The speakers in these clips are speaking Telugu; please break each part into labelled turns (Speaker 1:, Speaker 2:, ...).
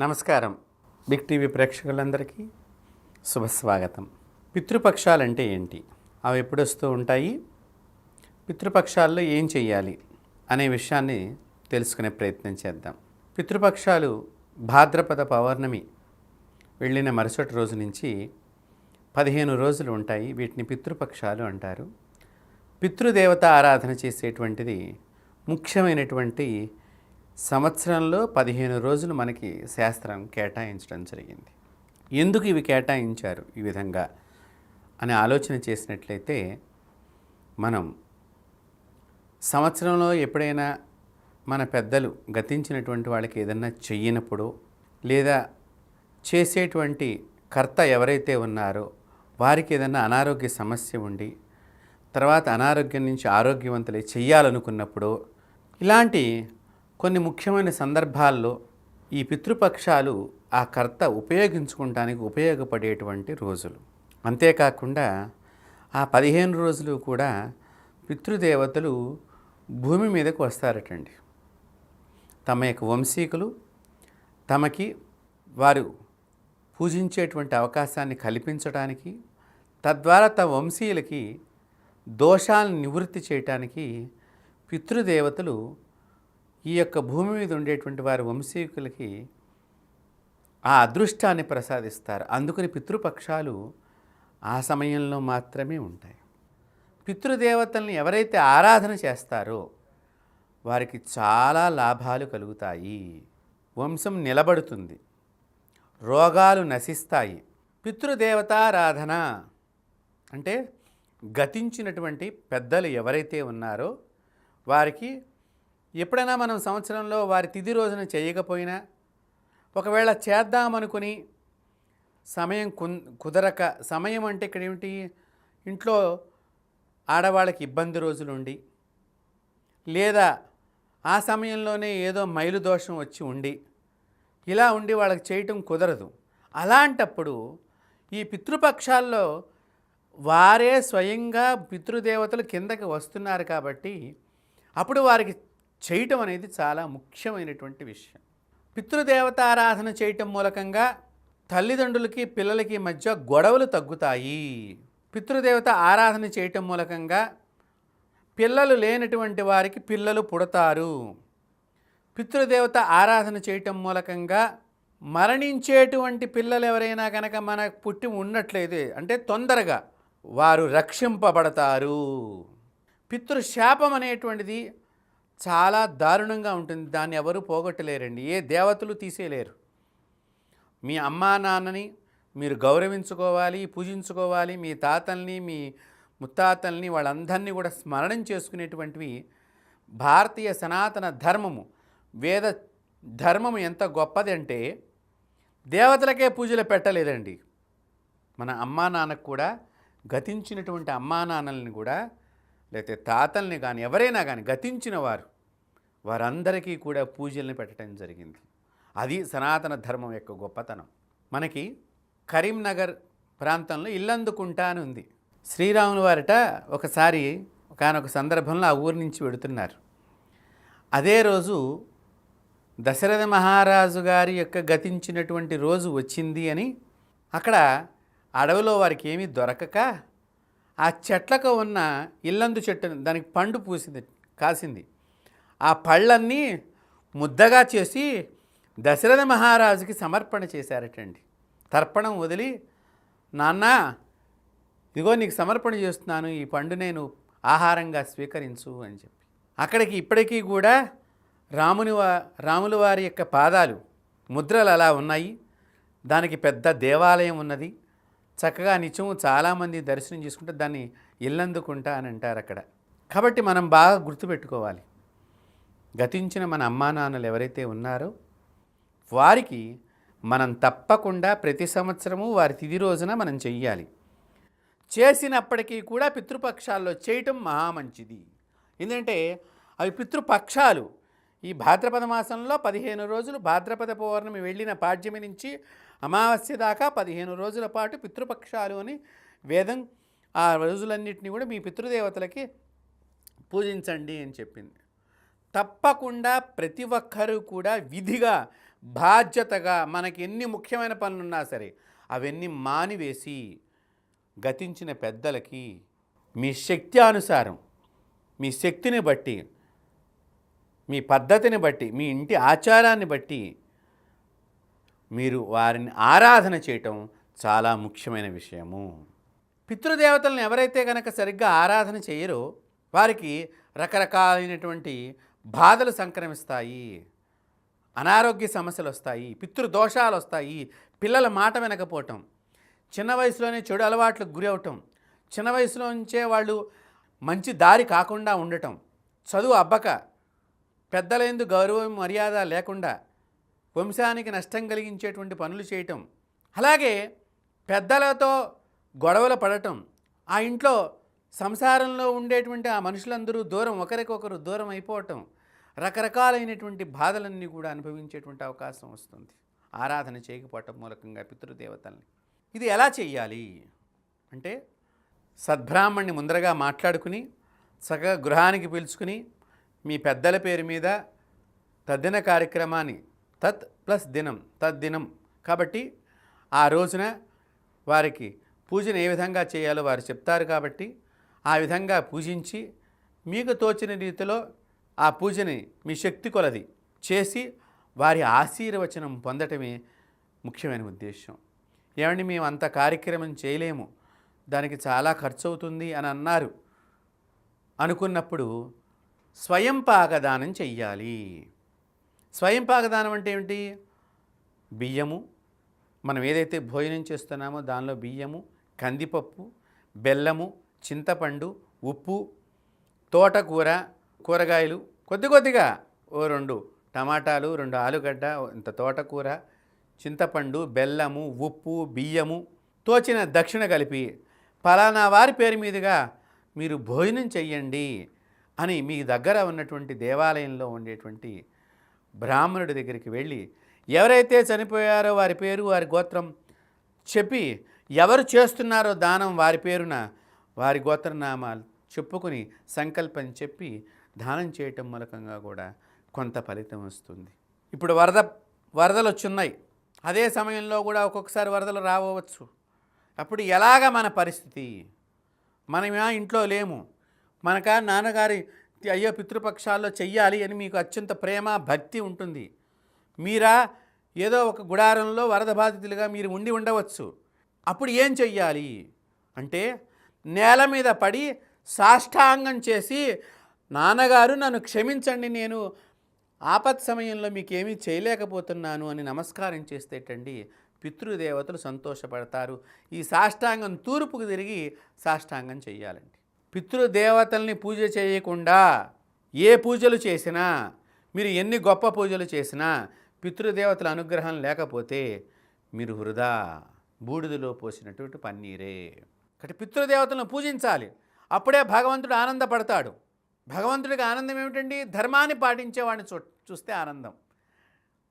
Speaker 1: నమస్కారం. బిగ్ టీవీ ప్రేక్షకులందరికీ శుభస్వాగతం. పితృపక్షాలంటే ఏంటి? అవి ఎప్పుడు వస్తూ ఉంటాయి? పితృపక్షాల్లో ఏం చెయ్యాలి అనే విషయాన్ని తెలుసుకునే ప్రయత్నం చేద్దాం. పితృపక్షాలు భాద్రపద పౌర్ణమి వెళ్ళిన మరుసటి రోజు నుంచి 15 రోజులు ఉంటాయి. వీటిని పితృపక్షాలు అంటారు. పితృదేవత ఆరాధన చేసేటువంటిది ముఖ్యమైనటువంటి సంవత్సరంలో 15 రోజులు మనకి శాస్త్రం కేటాయించడం జరిగింది. ఎందుకు ఇవి కేటాయించారు ఈ విధంగా అని ఆలోచన చేసినట్లయితే, మనం సంవత్సరంలో ఎప్పుడైనా మన పెద్దలు గతించినటువంటి వాళ్ళకి ఏదన్నా చెయ్యనప్పుడు, లేదా చేసేటువంటి కర్త ఎవరైతే ఉన్నారో వారికి ఏదన్నా అనారోగ్య సమస్య ఉండి తర్వాత అనారోగ్యం నుంచి ఆరోగ్యవంతులై చెయ్యాలనుకున్నప్పుడు, ఇలాంటి కొన్ని ముఖ్యమైన సందర్భాల్లో ఈ పితృపక్షాలు ఆ కర్త ఉపయోగించుకోవటానికి ఉపయోగపడేటువంటి రోజులు. అంతేకాకుండా ఆ 15 రోజులు కూడా పితృదేవతలు భూమి మీదకు వస్తారటండి. తమ యొక్క వంశీకులు తమకి వారు పూజించేటువంటి అవకాశాన్ని కల్పించడానికి, తద్వారా తమ వంశీయులకి దోషాలను నివృత్తి చేయటానికి పితృదేవతలు ఈ యొక్క భూమి మీద ఉండేటువంటి వారి వంశీకులకి ఆ అదృష్టాన్ని ప్రసాదిస్తారు. అందుకని పితృపక్షాలు ఆ సమయంలో మాత్రమే ఉంటాయి. పితృదేవతల్ని ఎవరైతే ఆరాధన చేస్తారో వారికి చాలా లాభాలు కలుగుతాయి. వంశం నిలబడుతుంది, రోగాలు నశిస్తాయి. పితృదేవతారాధన అంటే గతించినటువంటి పెద్దలు ఎవరైతే ఉన్నారో వారికి ఎప్పుడైనా మనం సంవత్సరంలో వారి తిథి రోజున చేయకపోయినా, ఒకవేళ చేద్దామనుకుని సమయం కుదరక, సమయం అంటే ఇక్కడ ఏమిటి, ఇంట్లో ఆడవాళ్ళకి ఇబ్బంది రోజులు ఉండి, లేదా ఆ సమయంలోనే ఏదో మైలు దోషం వచ్చి ఉండి, ఇలా ఉండి వాళ్ళకి చేయటం కుదరదు. అలాంటప్పుడు ఈ పితృపక్షాల్లో వారే స్వయంగా పితృదేవతలు కిందకి వస్తున్నారు కాబట్టి అప్పుడు వారికి చేయటం అనేది చాలా ముఖ్యమైనటువంటి విషయం. పితృదేవత ఆరాధన చేయటం మూలకంగా తల్లిదండ్రులకి పిల్లలకి మధ్య గొడవలు తగ్గుతాయి. పితృదేవత ఆరాధన చేయటం మూలకంగా పిల్లలు లేనటువంటి వారికి పిల్లలు పుడతారు. పితృదేవత ఆరాధన చేయటం మూలకంగా మరణించేటువంటి పిల్లలు ఎవరైనా కనుక మనకు పుట్టి ఉన్నట్లయితే అంటే తొందరగా వారు రక్షింపబడతారు. పితృశాపం అనేటువంటిది చాలా దారుణంగా ఉంటుంది. దాన్ని ఎవరు పోగొట్టలేరండి, ఏ దేవతలు తీసేయలేరు. మీ అమ్మా నాన్నని మీరు గౌరవించుకోవాలి, పూజించుకోవాలి. మీ తాతల్ని, మీ ముత్తాతల్ని, వాళ్ళందరినీ కూడా స్మరణం చేసుకునేటువంటివి భారతీయ సనాతన ధర్మము, వేద ధర్మము ఎంత గొప్పది అంటే దేవతలకే పూజలు పెట్టలేదండి. మన అమ్మా నాన్నకు కూడా, గతించినటువంటి అమ్మా నాన్నల్ని కూడా, లేకపోతే తాతల్ని కానీ ఎవరైనా కానీ గతించిన వారందరికీ కూడా పూజల్ని పెట్టడం జరిగింది. అది సనాతన ధర్మం యొక్క గొప్పతనం. మనకి కరీంనగర్ ప్రాంతంలో ఇల్లందుకుంట అని ఉంది. శ్రీరాముల వారట ఒకసారి ఒకానొక సందర్భంలో ఆ ఊరి నుంచి వెడుతున్నారు. అదే రోజు దశరథ మహారాజు గారి యొక్క గతించినటువంటి రోజు వచ్చింది అని అక్కడ అడవిలో వారికి ఏమీ దొరకక ఆ చెట్లకు ఉన్న ఇల్లందు చెట్టును, దానికి పండు కాసింది. ఆ పళ్ళన్నీ ముద్దగా చేసి దశరథ మహారాజుకి సమర్పణ చేశారటండి. తర్పణం వదిలి, నాన్న ఇదిగో నీకు సమర్పణ చేస్తున్నాను, ఈ పండు నేను ఆహారంగా స్వీకరించు అని చెప్పి. అక్కడికి ఇప్పటికీ కూడా రాముల వారి యొక్క పాదాలు ముద్రలు అలా ఉన్నాయి. దానికి పెద్ద దేవాలయం ఉన్నది. చక్కగా నిత్యము చాలామంది దర్శనం చేసుకుంటే దాన్ని ఇల్లందుకుంట అని అంటారు అక్కడ. కాబట్టి మనం బాగా గుర్తుపెట్టుకోవాలి, గతించిన మన అమ్మా నాన్నలు ఎవరైతే ఉన్నారో వారికి మనం తప్పకుండా ప్రతి సంవత్సరము వారి తిథి రోజున మనం చెయ్యాలి. చేసినప్పటికీ కూడా పితృపక్షాల్లో చేయటం మహా మంచిది. ఎందుకంటే అవి పితృపక్షాలు. ఈ భాద్రపద మాసంలో 15 రోజులు, భాద్రపద పౌర్ణమి వెళ్ళిన పాడ్యమి నుంచి అమావాస్య దాకా 15 రోజుల పాటు పితృపక్షాలు అని వేదం ఆ రోజులన్నింటినీ కూడా మీ పితృదేవతలకి పూజించండి అని చెప్పింది. తప్పకుండా ప్రతి ఒక్కరూ కూడా విధిగా బాధ్యతగా మనకి ఎన్ని ముఖ్యమైన పనులున్నా సరే అవన్నీ మానివేసి గతించిన పెద్దలకి మీ శక్తి అనుసారం, మీ శక్తిని బట్టి, మీ పద్ధతిని బట్టి, మీ ఇంటి ఆచారాన్ని బట్టి మీరు వారిని ఆరాధన చేయటం చాలా ముఖ్యమైన విషయము. పితృదేవతలను ఎవరైతే కనుక సరిగ్గా ఆరాధన చేయరో వారికి రకరకాలైనటువంటి బాధలు సంక్రమిస్తాయి, అనారోగ్య సమస్యలు వస్తాయి, పితృదోషాలు వస్తాయి, పిల్లల మాట వినకపోవటం, చిన్న వయసులోనే చెడు అలవాట్లకు గురి అవటం, చిన్న వయసులో నుంచే వాళ్ళు మంచి దారి కాకుండా ఉండటం, చదువు అబ్బక, పెద్దలందు గౌరవం మర్యాద లేకుండా వంశానికి నష్టం కలిగించేటువంటి పనులు చేయటం, అలాగే పెద్దలతో గొడవలు పడటం, ఆ ఇంట్లో సంసారంలో ఉండేటువంటి ఆ మనుషులందరూ దూరం, ఒకరికొకరు దూరం అయిపోవటం, రకరకాలైనటువంటి బాధలన్నీ కూడా అనుభవించేటువంటి అవకాశం వస్తుంది ఆరాధన చేయకపోవటం మూలకంగా పితృదేవతల్ని. ఇది ఎలా చెయ్యాలి అంటే సద్బ్రాహ్మణ్ణి ముందరగా మాట్లాడుకుని చక్కగా గృహానికి పిలుచుకుని మీ పెద్దల పేరు మీద తద్దిన కార్యక్రమాన్ని తత్ ప్లస్ దినం తద్దినం కాబట్టి ఆ రోజున వారికి పూజను ఏ విధంగా చేయాలో వారు చెప్తారు కాబట్టి ఆ విధంగా పూజించి మీకు తోచిన రీతిలో ఆ పూజని మీ శక్తి కొలది చేసి వారి ఆశీర్వచనం పొందటమే ముఖ్యమైన ఉద్దేశం. ఏమండి మేము అంత కార్యక్రమం చేయలేము, దానికి చాలా ఖర్చు అవుతుంది అని అన్నారు అనుకున్నప్పుడు స్వయం పాకదానం చెయ్యాలి. స్వయం పాకదానం అంటే ఏమిటి? బియ్యము, మనం ఏదైతే భోజనం చేస్తున్నామో దానిలో బియ్యము, కందిపప్పు, బెల్లము, చింతపండు, ఉప్పు, తోటకూర, కూరగాయలు కొద్ది కొద్దిగా, ఓ 2 టమాటాలు, 2 ఆలుగడ్డ, ఇంత తోటకూర, చింతపండు, బెల్లము, ఉప్పు, బియ్యము, తోచిన దక్షిణ కలిపి పలానా వారి పేరు మీదుగా మీరు భోజనం చెయ్యండి అని మీ దగ్గర ఉన్నటువంటి దేవాలయంలో ఉండేటువంటి బ్రాహ్మణుడి దగ్గరికి వెళ్ళి ఎవరైతే చనిపోయారో వారి పేరు, వారి గోత్రం చెప్పి, ఎవరు చేస్తున్నారో దానం వారి పేరున వారి గోత్రనామాలు చెప్పుకొని సంకల్పం చెప్పి దానం చేయటం మూలకంగా కూడా కొంత ఫలితం వస్తుంది. ఇప్పుడు వరదలు వచ్చున్నాయి, అదే సమయంలో కూడా ఒక్కొక్కసారి వరదలు రావచ్చు. అప్పుడు ఎలాగ మన పరిస్థితి? మనమా ఇంట్లో లేము, మనకా నాన్నగారి అయ్యో పితృపక్షాల్లో చెయ్యాలి అని మీకు అత్యంత ప్రేమ భక్తి ఉంటుంది. మీరా ఏదో ఒక గుడారంలో వరద బాధితులుగా మీరు ఉండి ఉండవచ్చు. అప్పుడు ఏం చెయ్యాలి అంటే నేల మీద పడి సాష్టాంగం చేసి, నాన్నగారు నన్ను క్షమించండి, నేను ఆపత్ సమయంలో మీకేమీ చేయలేకపోతున్నాను అని నమస్కారం చేస్తేటండి పితృదేవతలు సంతోషపడతారు. ఈ సాష్టాంగం తూర్పుకు తిరిగి సాష్టాంగం చెయ్యాలండి. పితృదేవతల్ని పూజ చేయకుండా ఏ పూజలు చేసినా, మీరు ఎన్ని గొప్ప పూజలు చేసినా పితృదేవతల అనుగ్రహం లేకపోతే మీరు వృధా, బూడిదలో పోసినటువంటి పన్నీరే. కాబట్టి పితృదేవతలను పూజించాలి, అప్పుడే భగవంతుడు ఆనందపడతాడు. భగవంతుడికి ఆనందం ఏమిటండి? ధర్మాన్ని పాటించేవాడిని చూస్తే ఆనందం,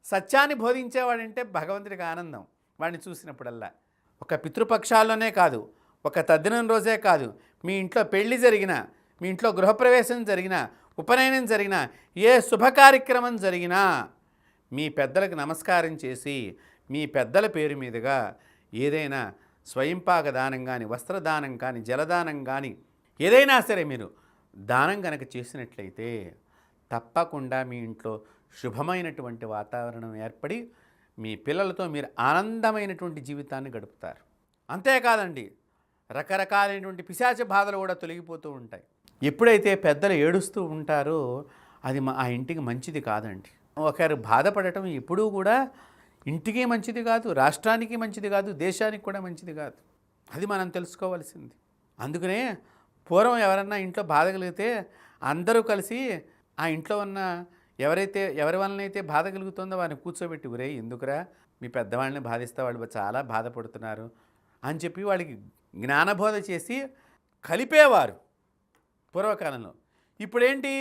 Speaker 1: సత్యాన్ని బోధించేవాడంటే భగవంతుడికి ఆనందం వాడిని చూసినప్పుడల్లా. ఒక పితృపక్షాల్లోనే కాదు, ఒక తద్దినం రోజే కాదు, మీ ఇంట్లో పెళ్లి జరిగినా, మీ ఇంట్లో గృహప్రవేశం జరిగినా, ఉపనయనం జరిగినా, ఏ శుభకార్యక్రమం జరిగినా మీ పెద్దలకు నమస్కారం చేసి మీ పెద్దల పేరు మీదుగా ఏదైనా స్వయంపాక దానం కానీ, వస్త్రదానం కానీ, జలదానం కానీ ఏదైనా సరే మీరు దానం కనుక చేసినట్లయితే తప్పకుండా మీ ఇంట్లో శుభమైనటువంటి వాతావరణం ఏర్పడి మీ పిల్లలతో మీరు ఆనందమైనటువంటి జీవితాన్ని గడుపుతారు. అంతేకాదండి, రకరకాలైనటువంటి పిశాచ బాధలు కూడా తొలగిపోతూ ఉంటాయి. ఎప్పుడైతే పెద్దలు ఏడుస్తూ ఉంటారో అది ఆ ఇంటికి మంచిది కాదండి. ఒకరు బాధపడటం ఎప్పుడూ కూడా ఇంటికి మంచిది కాదు, రాష్ట్రానికి మంచిది కాదు, దేశానికి కూడా మంచిది కాదు. అది మనం తెలుసుకోవాల్సింది. అందుకనే పూర్వం ఎవరన్నా ఇంట్లో బాధ కలిగితే అందరూ కలిసి ఆ ఇంట్లో ఉన్న ఎవరి వలనైతే బాధ కలుగుతుందో వారిని కూర్చోబెట్టి, ఒరే ఎందుకురా మీ పెద్దవాళ్ళని బాధిస్తే వాళ్ళు చాలా బాధపడుతున్నారు అని చెప్పి వాళ్ళకి జ్ఞానబోధ చేసి కలిపేవారు పూర్వకాలంలో. ఇప్పుడేంటి,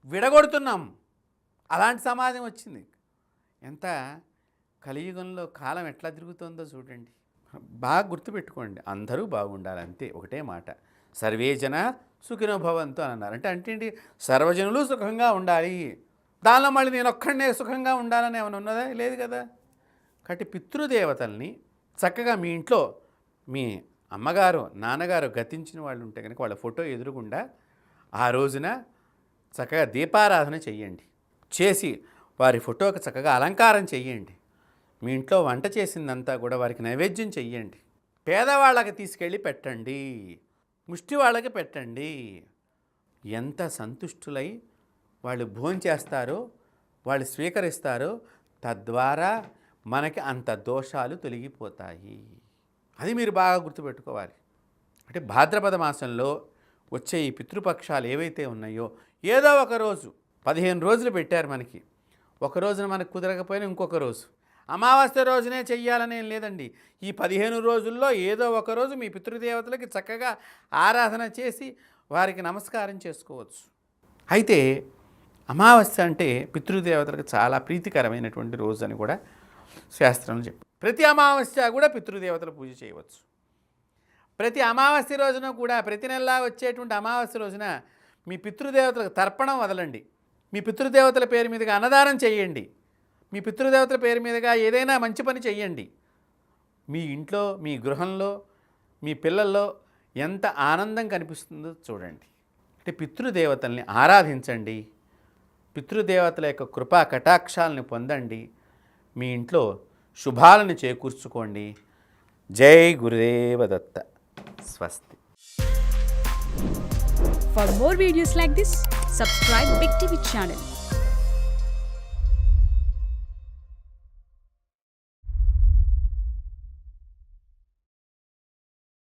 Speaker 1: విడగొడుతున్నాం. అలాంటి సమాజం వచ్చింది. ఎంత కలియుగంలో కాలం ఎట్లా తిరుగుతుందో చూడండి. బాగా గుర్తుపెట్టుకోండి, అందరూ బాగుండాలి, అంతే, ఒకటే మాట. సర్వే జన సుఖినో భవంతు అని అన్నారు. అంటే ఏంటి? సర్వజనులు సుఖంగా ఉండాలి. దానిలో మళ్ళీ నేను ఒక్కడనే సుఖంగా ఉండాలని ఏమైనా ఉన్నదా? లేదు కదా. కాబట్టి పితృదేవతల్ని చక్కగా మీ ఇంట్లో మీ అమ్మగారు నాన్నగారు గతించిన వాళ్ళు ఉంటే కనుక వాళ్ళ ఫోటో ఎదురుగుండా ఆ రోజున చక్కగా దీపారాధన చెయ్యండి. చేసి వారి ఫోటోకి చక్కగా అలంకారం చెయ్యండి. మీ ఇంట్లో వంట చేసిందంతా కూడా వారికి నైవేద్యం చెయ్యండి. పేదవాళ్ళకి తీసుకెళ్ళి పెట్టండి, ముష్టి వాళ్ళకి పెట్టండి. ఎంత సంతుష్టులై వాళ్ళు భోంచేస్తారో వాళ్ళు స్వీకరిస్తారో తద్వారా మనకి అంత దోషాలు తొలగిపోతాయి. అది మీరు బాగా గుర్తుపెట్టుకోవాలి. అంటే భాద్రపద మాసంలో వచ్చే ఈ పితృపక్షాలు ఏవైతే ఉన్నాయో ఏదో ఒక రోజు 15 రోజులు పెట్టారు మనకి. ఒక రోజున మనకు కుదరకపోయినా ఇంకొక రోజు అమావాస్య రోజునే చెయ్యాలని ఏం లేదండి. ఈ 15 రోజుల్లో ఏదో ఒక రోజు మీ పితృదేవతలకి చక్కగా ఆరాధన చేసి వారికి నమస్కారం చేసుకోవచ్చు. అయితే అమావాస్య అంటే పితృదేవతలకు చాలా ప్రీతికరమైనటువంటి రోజు అని కూడా శాస్త్రంలో చెప్పి ప్రతి అమావాస్య కూడా పితృదేవతల పూజ చేయవచ్చు. ప్రతి అమావాస్య రోజున కూడా ప్రతి నెలా వచ్చేటువంటి అమావాస్య రోజున మీ పితృదేవతలకు తర్పణం వదలండి. మీ పితృదేవతల పేరు మీదుగా అన్నదానం చేయండి. మీ పితృదేవతల పేరు మీదుగా ఏదైనా మంచి పని చెయ్యండి. మీ ఇంట్లో మీ గృహంలో మీ పిల్లల్లో ఎంత ఆనందం కనిపిస్తుందో చూడండి. అంటే పితృదేవతల్ని ఆరాధించండి. పితృదేవతల యొక్క కృపా కటాక్షాలను పొందండి. మీ ఇంట్లో శుభాలను చేకూర్చుకోండి. జై గురుదేవ దత్త. స్వస్తి.
Speaker 2: For more videos like this, subscribe Big TV channel.